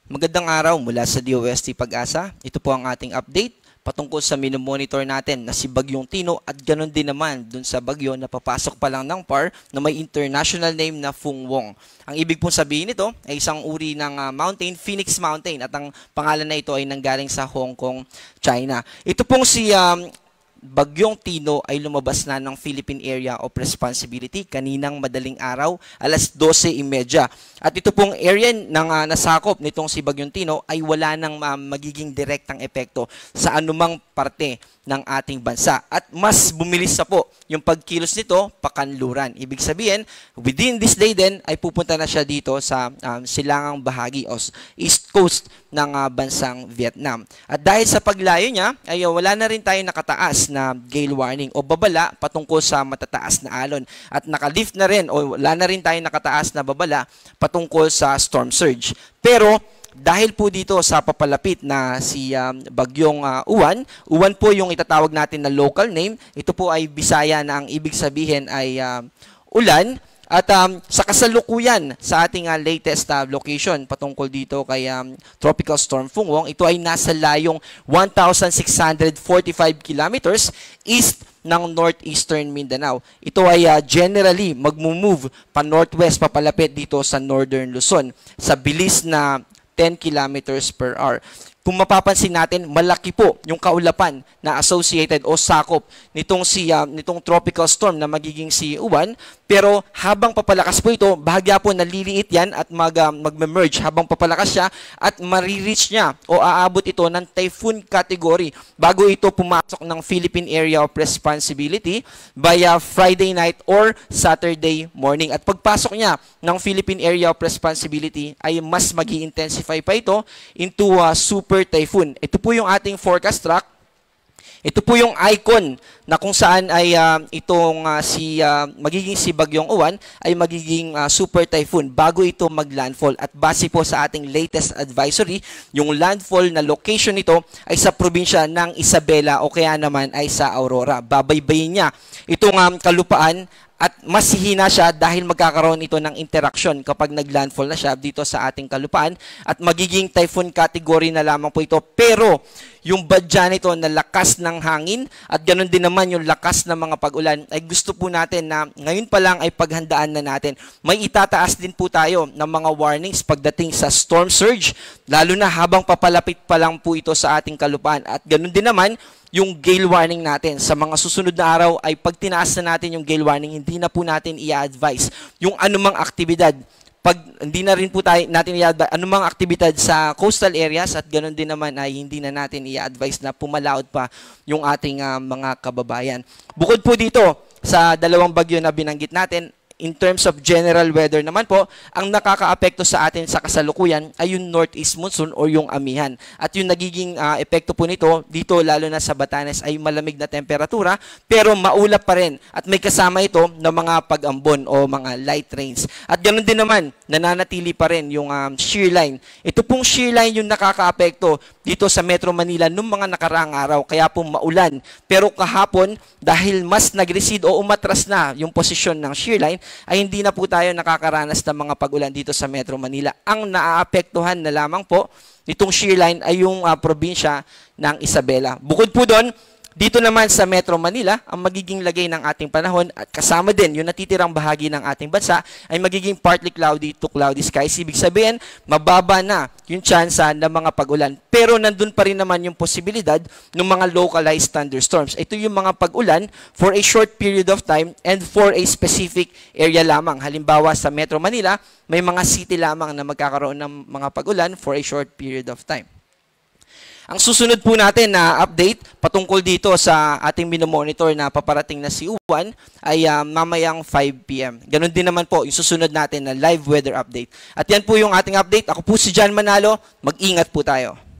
Magandang araw mula sa DOST Pag-asa. Ito po ang ating update patungkol sa minomonitor natin na si Bagyong Tino at ganoon din naman dun sa bagyo na papasok pa lang ng PAR na may international name na Fung Wong. Ang ibig pong sabihin nito ay isang uri ng mountain, Phoenix Mountain, at ang pangalan na ito ay nanggaling sa Hong Kong, China. Ito pong si Bagyong Tino ay lumabas na ng Philippine Area of Responsibility kaninang madaling araw, alas 12:30. At ito pong area ng nasakop nitong si Bagyong Tino ay wala nang magiging direktang epekto sa anumang parte ng ating bansa. At mas bumilis sa po yung pagkilos nito pakanluran. Ibig sabihin, within this day din ay pupunta na siya dito sa silangang bahagi o east coast ng bansang Vietnam. At dahil sa paglayo niya, ay wala na rin tayo nakataas na gale warning o babala patungkol sa matataas na alon. At nakalift na rin o wala na rin tayo nakataas na babala patungkol sa storm surge. Pero dahil po dito sa papalapit na si Bagyong Uwan po yung itatawag natin na local name. Ito po ay Bisaya na ang ibig sabihin ay ulan. At sa kasalukuyan sa ating latest location patungkol dito kay Tropical Storm Fung Wong, ito ay nasa layong 1,645 kilometers east ng northeastern Mindanao. Ito ay generally magmumove pa northwest papalapit dito sa northern Luzon sa bilis na 10 kilometers per hour. Kung mapapansin natin, malaki po yung kaulapan na associated o sakop nitong tropical storm na magiging si Uwan. Pero habang papalakas po ito, bahagya po naliliit yan at mag-merge habang papalakas siya at marireach niya o aabot ito ng typhoon category bago ito pumasok ng Philippine Area of Responsibility by Friday night or Saturday morning. At pagpasok niya ng Philippine Area of Responsibility ay mas mag-i-intensify pa ito into super typhoon. Ito po yung ating forecast track. Ito po yung icon na kung saan ay magiging si Bagyong Uwan ay magiging super typhoon bago ito maglandfall. At base po sa ating latest advisory, yung landfall na location nito ay sa probinsya ng Isabela o kaya naman ay sa Aurora. Babaybayin niya itong kalupaan. At mas hihina siya dahil magkakaroon ito ng interaction kapag naglandfall na siya dito sa ating kalupaan at magiging typhoon category na lamang po ito. Pero yung badya nito na lakas ng hangin at ganoon din naman yung lakas ng mga pag-ulan ay gusto po natin na ngayon pa lang ay paghandaan na natin. May itataas din po tayo ng mga warnings pagdating sa storm surge, lalo na habang papalapit pa lang po ito sa ating kalupaan. At ganoon din naman yung gale warning natin. Sa mga susunod na araw ay pag tinaas na natin yung gale warning, hindi na po natin i-advise yung anumang aktibidad. Pag hindi na rin po natin i-advise anumang aktibidad sa coastal areas at ganoon din naman ay hindi na natin i-advise na pumalaot pa yung ating mga kababayan. Bukod po dito sa dalawang bagyo na binanggit natin, in terms of general weather naman po, ang nakakaapekto sa atin sa kasalukuyan ay yung northeast monsoon o yung amihan. At yung nagiging epekto po nito, dito lalo na sa Batanes ay malamig na temperatura, pero maulap pa rin. At may kasama ito ng mga pag-ambon o mga light rains. At ganoon din naman, nananatili pa rin yung shear line. Ito pong shear line yung nakakaapekto dito sa Metro Manila nung mga nakaraang araw, kaya po maulan. Pero kahapon, dahil mas nag-recede o umatras na yung posisyon ng shear line, ay hindi na po tayo nakakaranas ng mga pag-ulan dito sa Metro Manila. Ang naaapektuhan na lamang po nitong shear line ay yung probinsya ng Isabela. Bukod po doon, dito naman sa Metro Manila, ang magiging lagay ng ating panahon at kasama din yung natitirang bahagi ng ating bansa ay magiging partly cloudy to cloudy skies. Ibig sabihin, mababa na yung tsansa ng mga pag-ulan. Pero nandun pa rin naman yung posibilidad ng mga localized thunderstorms. Ito yung mga pag-ulan for a short period of time and for a specific area lamang. Halimbawa sa Metro Manila, may mga city lamang na magkakaroon ng mga pag-ulan for a short period of time. Ang susunod po natin na update patungkol dito sa ating minomonitor na paparating na si Uwan ay mamayang 5 p.m. Ganon din naman po yung susunod natin na live weather update. At yan po yung ating update. Ako po si John Manalo. Mag-ingat po tayo.